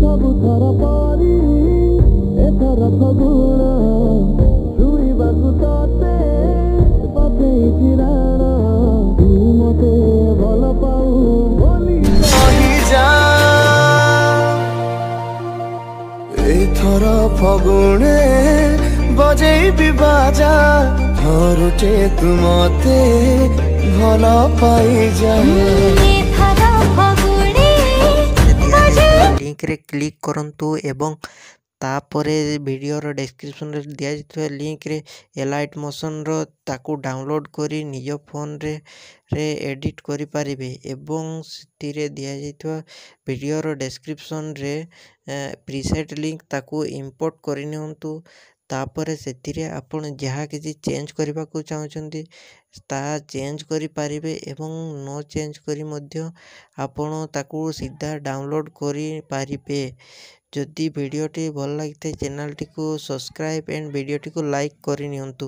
ସବୁଥର ପରି ଏଥର ଫଗୁଣ ଛୁଇଁବାକୁ ତତେ ପକେଇଛି ରାଣ ତୁ ମତେ ଭଲ ପାଉ ବୋଲି କହିଯା ଏଥର ଫଗୁଣେ ବଜେଇବି ବାଜା ଥରୁଟେ ତୁ ମତେ ଭଲ पाइजा लिंक रे क्लिक करंतु एवं तापरे वीडियो डिस्क्रिप्शन रे दिया जितवा लिंक रे एलाइट मोशन रो ताकू डाउनलोड करी निज फोन रे एडिट करि परिबे एवं सितिरे दिया जितवा वीडियो रो डिस्क्रिप्शन रे प्रीसेट लिंक ताकू इंपोर्ट करि नियंतु तापरे सेतिरे आपण जहा किसी चेंज करबा को चाहउछंती ता चेंज करि परिबे एवं नो चेंज करी मध्य आपण ताकू सीधा डाउनलोड करि परिबे। जदि वीडियो टी भल लगी चैनल टी को सब्सक्राइब एंड वीडियो टी को लाइक करि नियंतु।